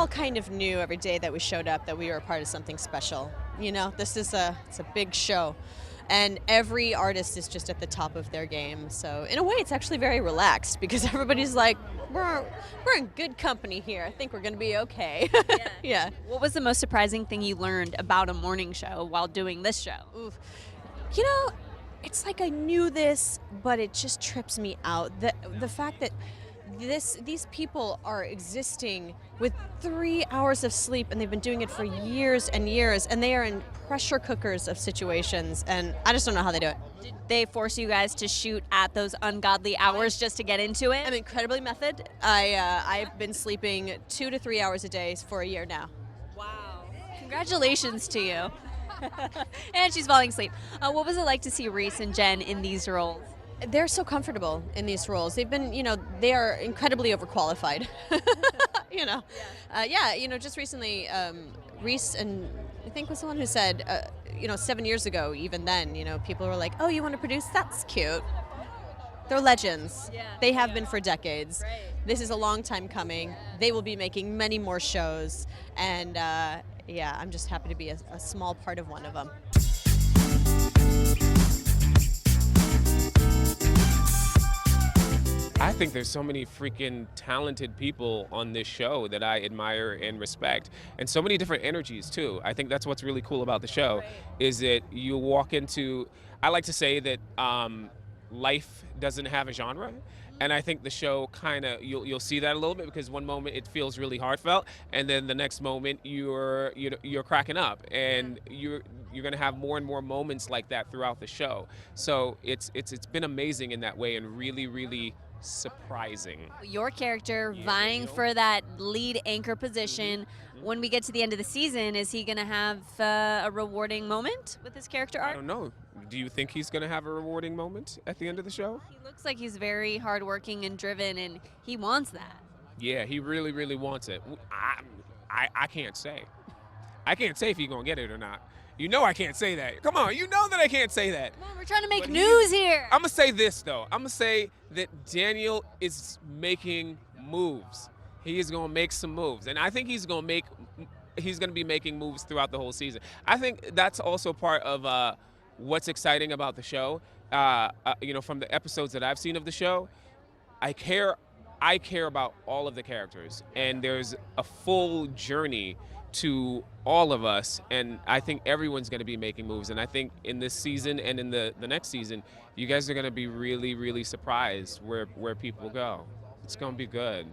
all kind of knew every day that we showed up that we were a part of something special. You know, it's a big show. And every artist is just at the top of their game. So in a way, it's actually very relaxed because everybody's like, we're in good company here. I think we're going to be okay. Yeah. Yeah. What was the most surprising thing you learned about a morning show while doing this show? Oof. You know, it's like I knew this, but it just trips me out. The fact that these people are existing with 3 hours of sleep, and they've been doing it for years and years, and they are in pressure cookers of situations, and I just don't know how they do it. Did they force you guys to shoot at those ungodly hours just to get into it? I'm incredibly method. I've been sleeping 2 to 3 hours a day for a year now. Wow. Congratulations to you. And she's falling asleep. What was it like to see Reese and Jen in these roles? They're so comfortable in these roles. They've been, they are incredibly overqualified. Just recently, Reese and I think was the one who said, 7 years ago, even then, people were like, oh, you want to produce? That's cute. They're legends. Yeah. They have been for decades. Right. This is a long time coming. Yeah. They will be making many more shows. And I'm just happy to be a small part of one of them. I think there's so many freaking talented people on this show that I admire and respect, and so many different energies too. I think that's what's really cool about the show, is that you walk into, I like to say that life doesn't have a genre, and I think the show kind of, you'll see that a little bit, because one moment it feels really heartfelt, and then the next moment you're cracking up, and you're going to have more and more moments like that throughout the show. So it's been amazing in that way, and really, really surprising. Your character vying for that lead anchor position. When we get to the end of the season, is he going to have a rewarding moment with his character arc? I don't know. Do you think he's going to have a rewarding moment at the end of the show? He looks like he's very hardworking and driven, and he wants that. Yeah, he really, really wants it. I can't say. I can't say if he's going to get it or not. You know I can't say that. Come on, you know that I can't say that. Come on, we're trying to make news here. I'm going to say this, though. I'm going to say that Daniel is making moves. He is going to make some moves. And I think he's going to be making moves throughout the whole season. I think that's also part of what's exciting about the show. From the episodes that I've seen of the show, I care about all of the characters. And there's a full journey to all of us, and I think everyone's going to be making moves, and I think in this season and in the next season, you guys are going to be really, really surprised where people go. It's going to be good.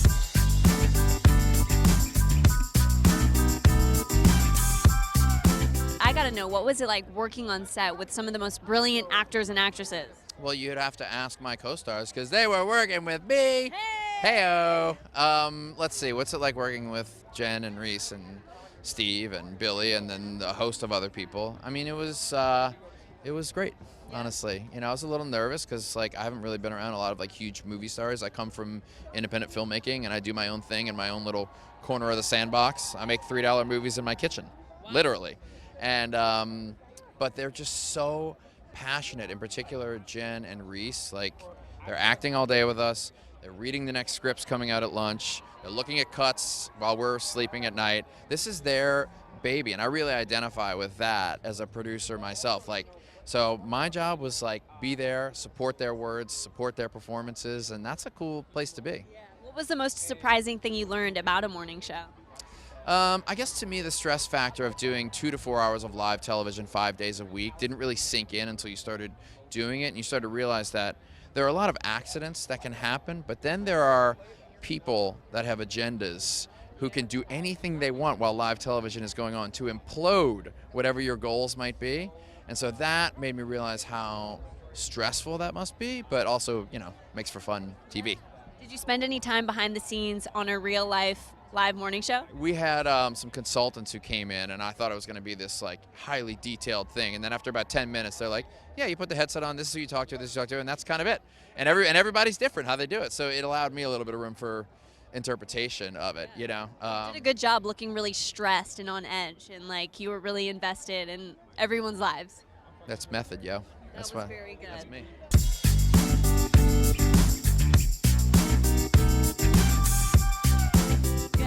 I gotta know, what was it like working on set with some of the most brilliant actors and actresses? Well, you'd have to ask my co-stars because they were working with me. Heyo. Let's see, what's it like working with Jen and Reese and Steve and Billy and then a host of other people? I mean, it was great, honestly. I was a little nervous because I haven't really been around a lot of huge movie stars. I come from independent filmmaking, and I do my own thing in my own little corner of the sandbox. I make $3 movies in my kitchen, literally. And but they're just so passionate. In particular, Jen and Reese, they're acting all day with us. They're reading the next scripts coming out at lunch. They're looking at cuts while we're sleeping at night. This is their baby, and I really identify with that as a producer myself. So my job was be there, support their words, support their performances, and that's a cool place to be. Yeah. What was the most surprising thing you learned about a morning show? I guess to me the stress factor of doing 2 to 4 hours of live television 5 days a week didn't really sink in until you started doing it, and you started to realize that there are a lot of accidents that can happen, but then there are people that have agendas who can do anything they want while live television is going on to implode whatever your goals might be. And so that made me realize how stressful that must be, but also, makes for fun TV. Did you spend any time behind the scenes on a real life live morning show? We had some consultants who came in, and I thought it was going to be this highly detailed thing. And then after about 10 minutes, they're like, yeah, you put the headset on, this is who you talk to, this is who you talk to, and that's kind of it. And everybody's different how they do it. So it allowed me a little bit of room for interpretation of it, You did a good job looking really stressed and on edge, and you were really invested in everyone's lives. That's method, yo. That was very good. That's me.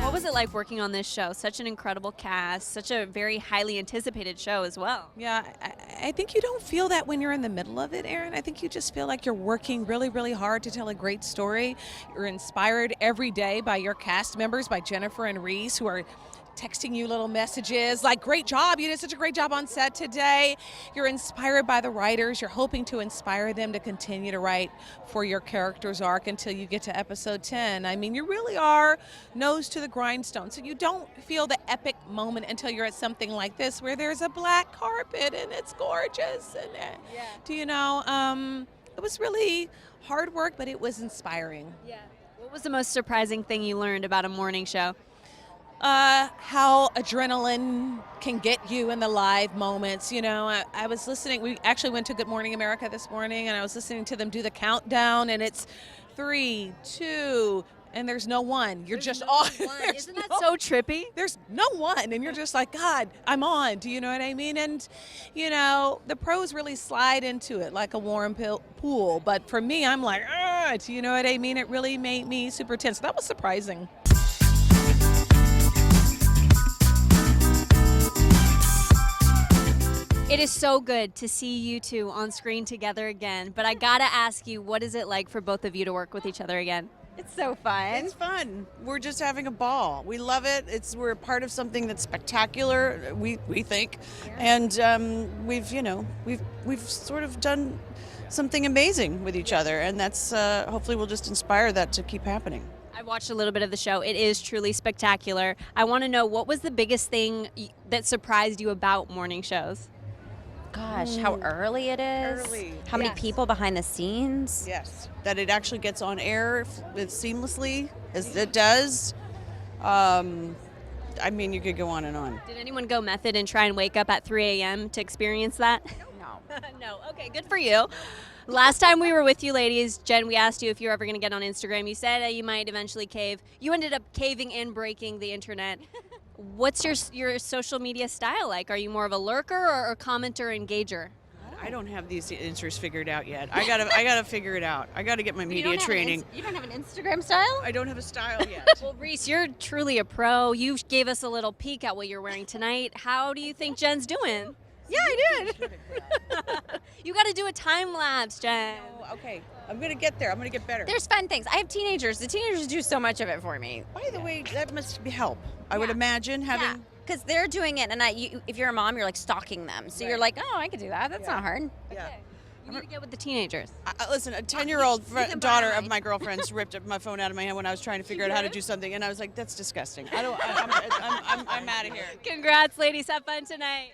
What was it like working on this show? Such an incredible cast, such a very highly anticipated show as well. Yeah, I think you don't feel that when you're in the middle of it, Erin. I think you just feel like you're working really, really hard to tell a great story. You're inspired every day by your cast members, by Jennifer and Reese, who are texting you little messages like, great job, you did such a great job on set today. You're inspired by the writers. You're hoping to inspire them to continue to write for your character's arc until you get to episode 10. I mean, you really are nose to the grindstone. So you don't feel the epic moment until you're at something like this where there's a black carpet and it's gorgeous. And it was really hard work, but it was inspiring. Yeah. What was the most surprising thing you learned about a morning show? How adrenaline can get you in the live moments. You know, I was listening. We actually went to Good Morning America this morning, and I was listening to them do the countdown, and it's 3, 2, and there's no one. You're just on. Isn't that so trippy? There's no one, and you're just like, God, I'm on. Do you know what I mean? And, you know, the pros really slide into it like a warm pool. But for me, I'm like, do you know what I mean? It really made me super tense. That was surprising. It is so good to see you two on screen together again, but I gotta ask you, what is it like for both of you to work with each other again? It's so fun. It's fun. We're just having a ball. We love it. We're part of something that's spectacular. We think, and we've sort of done something amazing with each other, and that's hopefully we'll just inspire that to keep happening. I watched a little bit of the show. It is truly spectacular. I want to know, what was the biggest thing that surprised you about morning shows? Gosh, how early it is. Early. How many Yes. people behind the scenes. Yes, that it actually gets on air seamlessly as it does. I mean, you could go on and on. Did anyone go method and try and wake up at 3 a.m. to experience that? No. No. Okay, good for you. Last time we were with you ladies, Jen, we asked you if you were ever going to get on Instagram. You said you might eventually cave. You ended up caving and breaking the internet. What's your social media style like? Are you more of a lurker or a commenter engager? I don't have these answers figured out yet. I gotta figure it out. I gotta get my media training. You don't have an Instagram style? I don't have a style yet. Well, Reese, you're truly a pro. You gave us a little peek at what you're wearing tonight. How do you think Jen's doing? Yeah, I did. You got to do a time lapse, Jen. Oh, okay, I'm gonna get there. I'm gonna get better. There's fun things. I have teenagers. The teenagers do so much of it for me. By the way, that must be help. I would imagine having. Because they're doing it, and if you're a mom, you're like stalking them. So you're like, oh, I could do that. That's not hard. Yeah. You need to get with the teenagers. Listen, a 10-year-old daughter of my girlfriend's ripped my phone out of my hand when I was trying to figure out how to do something, and I was like, "That's disgusting. I'm out of here." Congrats, ladies. Have fun tonight.